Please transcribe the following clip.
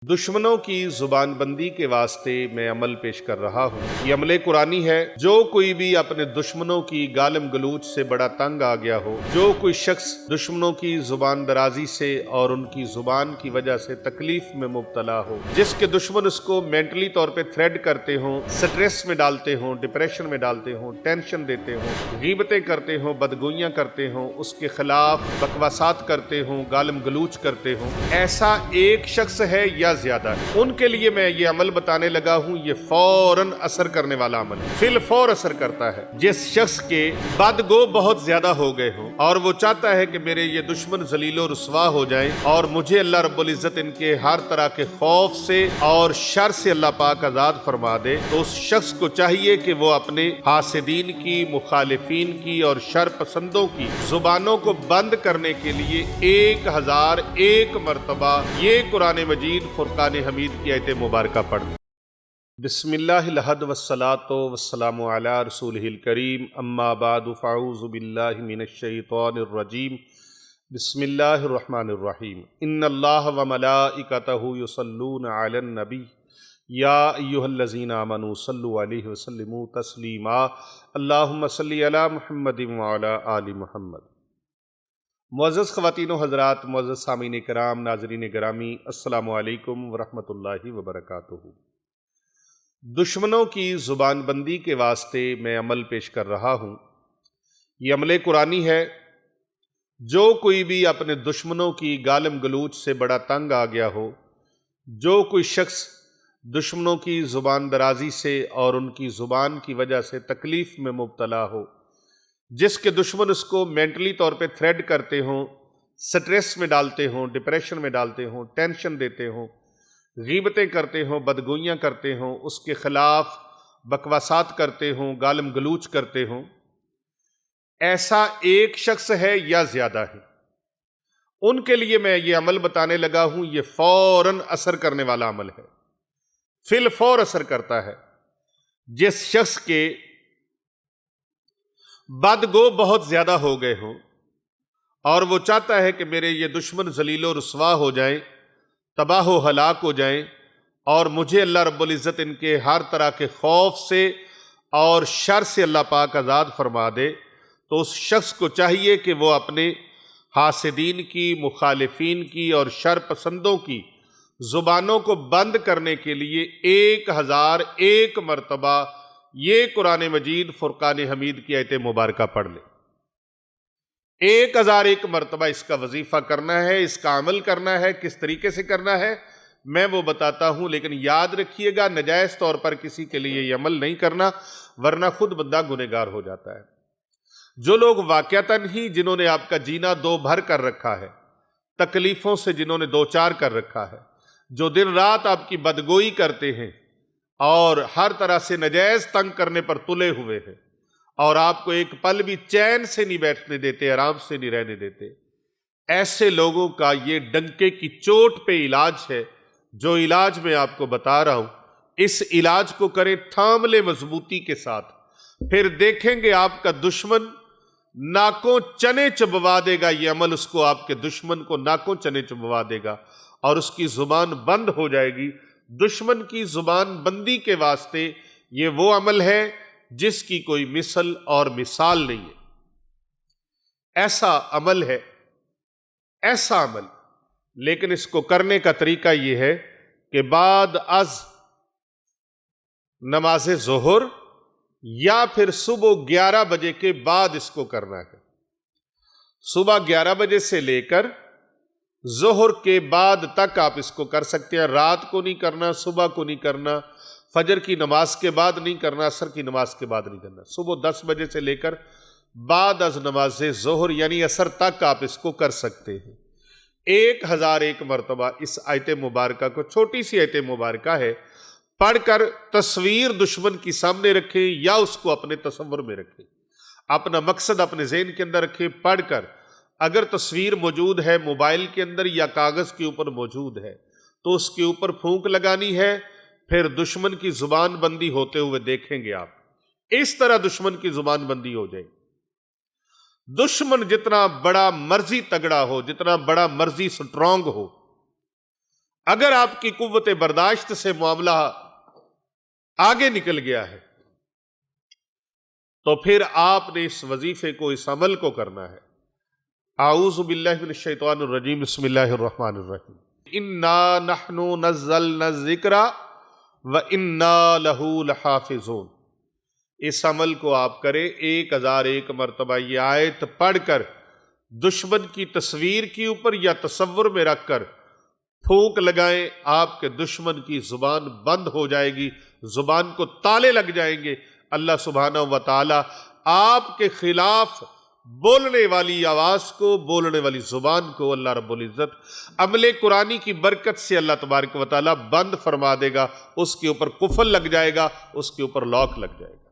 दुश्मनों की जुबान बंदी के वास्ते मैं अमल पेश कर रहा हूँ। ये अमले कुरानी है। जो कोई भी अपने दुश्मनों की गालम गलूच से बड़ा तंग आ गया हो, जो कोई शख्स दुश्मनों की जुबान दराजी से और उनकी जुबान की वजह से तकलीफ में मुब्तला हो, जिसके दुश्मन उसको मेंटली तौर पे थ्रेड करते हों, स्ट्रेस में डालते हों, डिप्रेशन में डालते हों, टेंशन देते हों, गीबतें करते हों, बदगोइयाँ करते हों, उसके खिलाफ बकवासात करते हों, गालम गलूच करते हों, ऐसा एक शख्स है या ज्यादा है, उनके लिए मैं ये अमल बताने लगा हूं। ये फौरन असर करने वाला अमल है, फिल फौर असर करता है। जिस शख्स के बदगो बहुत ज्यादा हो गए हो और वो चाहता है कि मेरे ये दुश्मन जलीलो रुसवा हो जाएं और मुझे अल्लाह रब्बुल इज्जत इनके हर तरह के खौफ से और शर से अल्लाह पाक आजाद फरमा दे, तो उस शख्स को चाहिए कि वो अपने हासिदीन की, मुखालिफीन की और शर पसंदों की जुबानों को बंद करने के लिए 1001 मरतबा ये कुरान मजीद फुरकान हमीद की आयत मुबारक पढ़। बिस्मिल्लाहिल हद वस्सलातु वस्सलामु अला रसूलिहिल करीम, अम्मा बाद फ़अऊज़ु बिल्लाहि मिनश शैतानिर रजीम। बिस्मिल्लाहिर रहमानिर रहीम। इन्नल्लाह व मलाइकतहु युसल्लूना अलन नबी या अय्युहल्लज़ीना आमनू सल्लु अलैहि व सल्लिमू तस्लीमा। अल्लाहुम्मा सल्लि अला मुहम्मदिन व अला आलि मुहम्मद। मुअज़्ज़ज़ ख़वातीन व हज़रात, मुअज़्ज़ज़ सामीन किराम, नाज़रीन गिरामी, अस्सलामु अलैकुम व रहमतुल्लाहि व बरकातुहू। दुश्मनों की ज़ुबान बंदी के वास्ते मैं अमल पेश कर रहा हूँ। ये अमले कुरानी है। जो कोई भी अपने दुश्मनों की गालम गलूच से बड़ा तंग आ गया हो, जो कोई शख्स दुश्मनों की ज़ुबान दराजी से और उनकी ज़ुबान की वजह से तकलीफ़ में मुब्तला हो, जिसके दुश्मन उसको मेंटली तौर पे थ्रेड करते हों, स्ट्रेस में डालते हों, डिप्रेशन में डालते हों, टेंशन देते हों, गीबतें करते हों, बदगोइयाँ करते हों, उसके खिलाफ बकवासात करते हों, गालम गलूच करते हों, ऐसा एक शख्स है या ज्यादा है, उनके लिए मैं ये अमल बताने लगा हूं। ये फौरन असर करने वाला अमल है, फिल फौर असर करता है। जिस शख्स के बदगो बहुत ज्यादा हो गए हों और वो चाहता है कि मेरे ये दुश्मन जलीलो रुसवा हो जाएं, तबाह व हलाक हो जाएं और मुझे अल्लाह रब्बुल इज्जत इनके हर तरह के खौफ से और शर से अल्लाह पाक आजाद फरमा दे, तो उस शख्स को चाहिए कि वो अपने हासिदीन की, मुखालिफीन की और शर पसंदों की जुबानों को बंद करने के लिए 1001 मरतबा ये कुरान मजीद फुरकान हमीद की आयत मुबारक पढ़ ले। 1001 मरतबा इसका वजीफा करना है, इसका अमल करना है। किस तरीके से करना है मैं वो बताता हूं, लेकिन याद रखिएगा नाजायज तौर पर किसी के लिए ये अमल नहीं करना, वरना खुद बंदा गुनहगार हो जाता है। जो लोग वाकयातन ही जिन्होंने आपका जीना दो भर कर रखा है, तकलीफों से जिन्होंने दो चार कर रखा है, जो दिन रात आपकी बदगोई करते हैं और हर तरह से नाजायज तंग करने पर तुले हुए हैं और आपको एक पल भी चैन से नहीं बैठने देते, आराम से नहीं रहने देते, ऐसे लोगों का ये डंके की चोट पे इलाज है। जो इलाज मैं आपको बता रहा हूं, इस इलाज को करें, थाम ले मजबूती के साथ, फिर देखेंगे आपका दुश्मन नाकों चने चबवा देगा। ये अमल उसको, आपके दुश्मन को नाकों चने चबवा देगा और उसकी जुबान बंद हो जाएगी। दुश्मन की जुबान बंदी के वास्ते ये वो अमल है जिसकी कोई मिसल और मिसाल नहीं है। ऐसा अमल है, ऐसा अमल, लेकिन इसको करने का तरीका यह है कि बाद अज नमाज ज़ोहर या फिर सुबह 11 बजे के बाद इसको करना है। सुबह 11 बजे से लेकर ज़ोहर के बाद तक आप इसको कर सकते हैं। रात को नहीं करना, सुबह को नहीं करना, फजर की नमाज के बाद नहीं करना, असर की नमाज के बाद नहीं करना। सुबह 10 बजे से लेकर बाद अज नमाज ज़ोहर यानी असर तक आप इसको कर सकते हैं। 1001 मरतबा इस आयत मुबारक को, छोटी सी आयत मुबारक है, पढ़कर तस्वीर दुश्मन की सामने रखें या उसको अपने तसव्वुर में रखें, अपना मकसद अपने ज़हन के अंदर रखें। पढ़कर अगर तस्वीर मौजूद है मोबाइल के अंदर या कागज़ के ऊपर मौजूद है तो उसके ऊपर फूंक लगानी है, फिर दुश्मन की जुबान बंदी होते हुए देखेंगे आप। इस तरह दुश्मन की जुबान बंदी हो जाए। दुश्मन जितना बड़ा मर्जी तगड़ा हो, जितना बड़ा मर्जी स्ट्रांग हो, اگر آپ کی قوت برداشت سے معاملہ آگے نکل گیا ہے تو پھر آپ نے اس وظیفے کو، اس عمل کو کرنا ہے۔ اعوذ باللہ من الشیطان الرجیم، بسم اللہ الرحمن الرحیم۔ انا نحن نزلنا الذکر وانا لہ لحافظون۔ اس عمل کو آپ کریں 1001 مرتبہ یہ آیت پڑھ کر، دشمن کی تصویر کے اوپر یا تصور میں رکھ کر پھونک لگائیں، آپ کے دشمن کی زبان بند ہو جائے گی، زبان کو تالے لگ جائیں گے۔ اللہ سبحانہ و تعالی آپ کے خلاف بولنے والی آواز کو، بولنے والی زبان کو اللہ رب العزت عمل قرآنی کی برکت سے اللہ تبارک و تعالی بند فرما دے گا، اس کے اوپر قفل لگ جائے گا، اس کے اوپر لاک لگ جائے گا۔